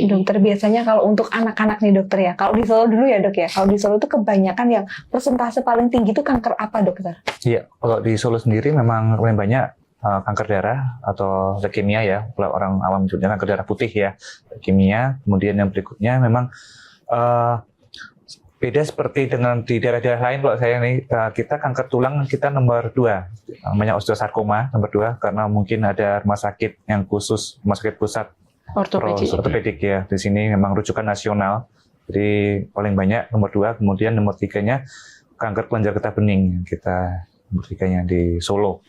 Dokter, biasanya kalau untuk anak-anak nih dokter ya, kalau di Solo dulu ya dok ya, kalau di Solo itu kebanyakan yang persentase paling tinggi itu kanker apa dokter? Iya, kalau di Solo sendiri memang paling banyak kanker darah atau leukemia ya, kalau orang awam menyebutnya kanker darah putih ya, leukemia. Kemudian yang berikutnya memang beda seperti dengan di daerah-daerah lain. Kalau saya nih, kita kanker tulang kita nomor 2, namanya osteosarkoma nomor 2, karena mungkin ada rumah sakit yang khusus, rumah sakit pusat ortopedik ya. Di sini memang rujukan nasional. Jadi paling banyak nomor 2, kemudian nomor 3-nya kanker kelenjar getah bening, kita nomor 3-nya di Solo.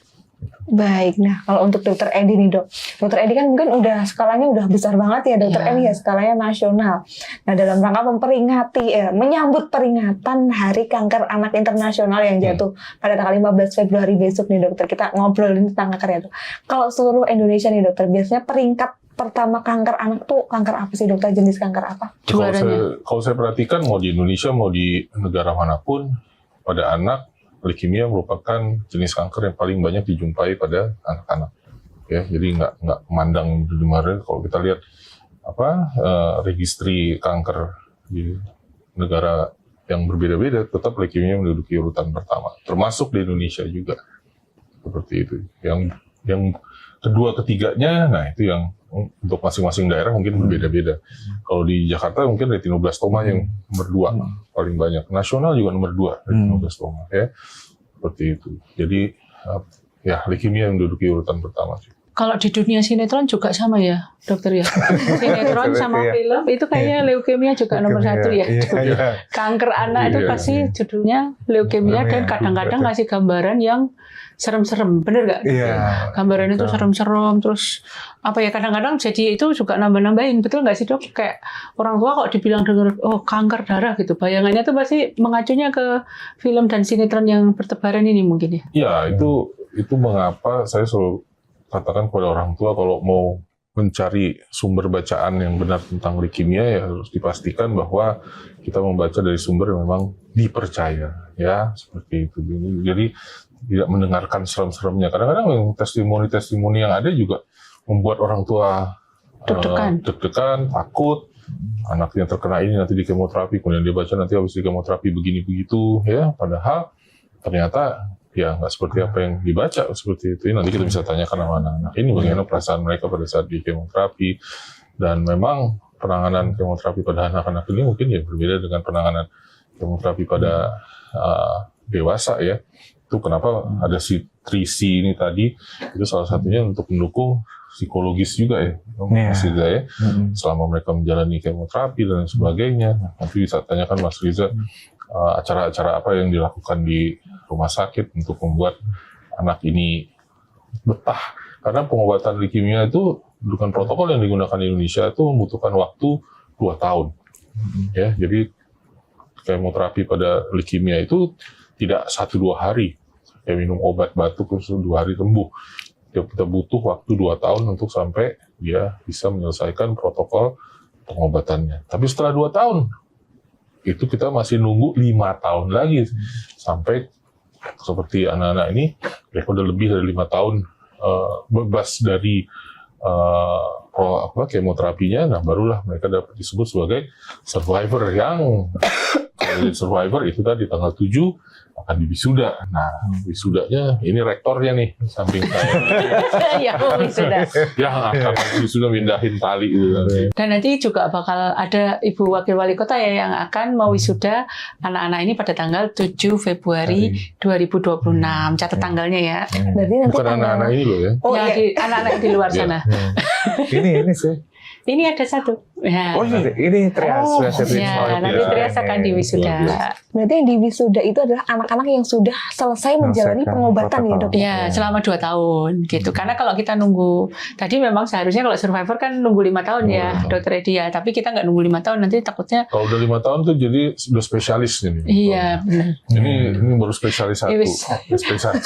Baik, nah kalau untuk dokter Edi nih dok, dokter Edi kan mungkin udah skalanya udah besar banget ya dokter Edi ya, skalanya nasional. Nah dalam rangka memperingati, menyambut peringatan Hari Kanker Anak Internasional yang jatuh pada tanggal 15 Februari besok nih dokter, kita ngobrolin tentang kanker ya dok. Kalau seluruh Indonesia nih dokter, biasanya peringkat pertama kanker anak tuh kanker apa sih dokter, jenis kanker apa? Kalau saya perhatikan mau di Indonesia mau di negara manapun, pada anak leukemia merupakan jenis kanker yang paling banyak dijumpai pada anak-anak. Ya, jadi nggak memandang di mana. Kalau kita lihat registri kanker di negara yang berbeda-beda, tetap leukemia menduduki urutan pertama, termasuk di Indonesia juga seperti itu. Yang kedua, ketiganya, nah itu yang untuk masing-masing daerah mungkin berbeda-beda. Kalau di Jakarta mungkin retinoblastoma yang nomor 2 paling banyak. Nasional juga nomor 2 retinoblastoma ya. Seperti itu. Jadi ya leukemia yang menduduki urutan pertama sih. Kalau di dunia sinetron juga sama ya, dokter ya. Sinetron sama film itu kayaknya leukemia juga nomor 1 ya. Kanker anak itu pasti judulnya leukemia, dan kadang-kadang ngasih gambaran yang serem-serem, bener nggak? Gambaran itu serem-serem, terus apa ya, kadang-kadang jadi itu juga nambah-nambahin, betul nggak sih dok? Kayak orang tua kok dibilang denger, oh kanker darah gitu, bayangannya tuh pasti mengacunya ke film dan sinetron yang bertebaran ini mungkin ya? Ya itu mengapa saya selalu katakan kepada orang tua kalau mau mencari sumber bacaan yang benar tentang leukemia ya harus dipastikan bahwa kita membaca dari sumber yang memang dipercaya ya, seperti itu. Jadi tidak mendengarkan serem-seremnya. Kadang-kadang testimoni-testimoni yang ada juga membuat orang tua deg-degan, takut anaknya terkena ini nanti di kemoterapi, kemudian dia baca nanti habis di kemoterapi begini begitu ya, padahal ternyata ya nggak seperti apa yang dibaca seperti itu. Nanti kita bisa tanyakan sama anak-anak ini bagaimana perasaan mereka pada saat di kemoterapi, dan memang penanganan kemoterapi pada anak-anak ini mungkin ya berbeda dengan penanganan kemoterapi pada dewasa ya. Itu kenapa ada si 3C ini tadi, itu salah satunya untuk mendukung psikologis juga ya, Mas Riza ya, selama mereka menjalani kemoterapi dan sebagainya. Nanti bisa tanyakan Mas Riza acara-acara apa yang dilakukan di rumah sakit untuk membuat anak ini betah. Karena pengobatan leukemia itu bukan protokol yang digunakan di Indonesia itu membutuhkan waktu 2 tahun. Ya, jadi kemoterapi pada leukemia itu tidak 1-2 hari. Kayak minum obat batuk terus 2 hari sembuh. Kita butuh waktu 2 tahun untuk sampai dia bisa menyelesaikan protokol pengobatannya. Tapi setelah 2 tahun, itu kita masih nunggu 5 tahun lagi. Sampai seperti anak-anak ini, mereka udah lebih dari 5 tahun bebas dari kemoterapinya, nah barulah mereka dapat disebut sebagai survivor. Yang survivor itu tadi tanggal 7 akan diwisuda. Nah, wisudanya ini rektornya nih samping saya. Ya, wisuda. Yang akan wisuda mindahin tali itu. Dan nanti juga bakal ada Ibu Wakil Wali Kota ya yang akan mau wisuda anak-anak ini pada tanggal 7 Februari 2026. Catat tanggalnya ya. Berarti nanti bukan anak-anak ini loh ya. Oh, ya, anak-anak di luar sana. Ini sih. Ini ada 1. Ya. Oh ini trias. Ya, nanti trias akan diwisuda. Berarti yang diwisuda itu adalah anak-anak yang sudah selesai menjalani pengobatan ya dok? Ya, selama 2 tahun gitu. Karena kalau kita nunggu, tadi memang seharusnya kalau survivor kan nunggu 5 tahun ya, dokter Edi ya. Tapi kita nggak nunggu 5 tahun, nanti takutnya. Kalau udah 5 tahun tuh jadi sudah spesialis ini. Iya, benar. Ini baru spesialis 1. Spesialis.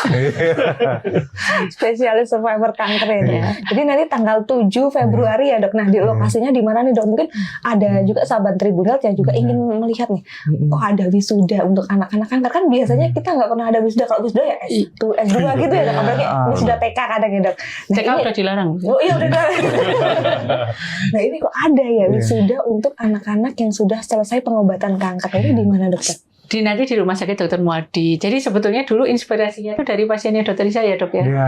Spesialis survivor kanker ya. Jadi nanti tanggal 7 Februari ya dok. Nah di lokasinya di mana nih dok? Dok. Mungkin ada juga sahabat Tribun Health yang juga ingin melihat nih, oh ada wisuda untuk anak-anak kanker. Kan biasanya kita nggak pernah ada wisuda. Kalau wisuda ya S1, S2 gitu ya Dok. Apalagi wisuda TK kadang ya Dok. Nah, TK udah dilarang. Oh iya udah. Nah ini kok ada ya wisuda untuk anak-anak yang sudah selesai pengobatan kanker. Ini di mana Dokter? Nanti di Rumah Sakit Dr. Muadi. Jadi sebetulnya dulu inspirasinya itu dari pasiennya Dokter Isa ya Dok ya. Iya.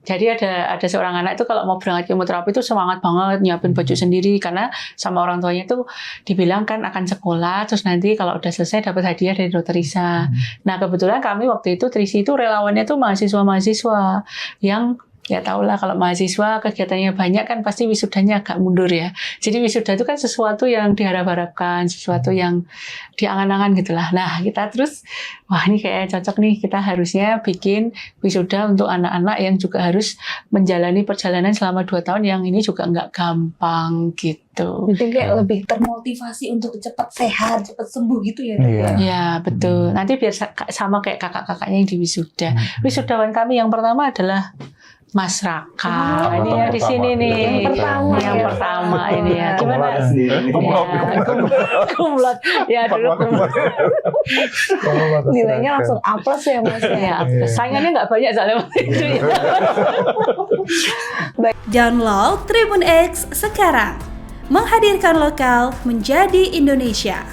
Jadi ada seorang anak itu kalau mau berangkat kemoterapi itu semangat banget nyiapin baju sendiri karena sama orang tuanya itu dibilang kan akan sekolah terus nanti kalau udah selesai dapat hadiah dari Dokter Isa. Nah kebetulan kami waktu itu Trisi itu relawannya tuh mahasiswa-mahasiswa yang ya tau lah kalau mahasiswa kegiatannya banyak kan pasti wisudanya agak mundur ya. Jadi wisuda itu kan sesuatu yang diharap-harapkan, sesuatu yang diangan-angan gitulah. Nah kita terus, wah ini kayak cocok nih, kita harusnya bikin wisuda untuk anak-anak yang juga harus menjalani perjalanan selama 2 tahun yang ini juga nggak gampang gitu. Jadi kayak lebih termotivasi untuk cepat sehat, cepat sembuh gitu ya Dok. Iya. Ya betul. Nanti biar sama kayak kakak-kakaknya yang di wisuda. Wisudawan kami yang pertama adalah Mas Raka, ini ya di sini nih, yang pertama ini ya. Gimana? Kumlot, ya dulu kumlot. Nilainya langsung A+ ya Mas. Ya, saingannya nggak banyak soalnya waktu itu ya. Download Tribun X sekarang, menghadirkan lokal menjadi Indonesia.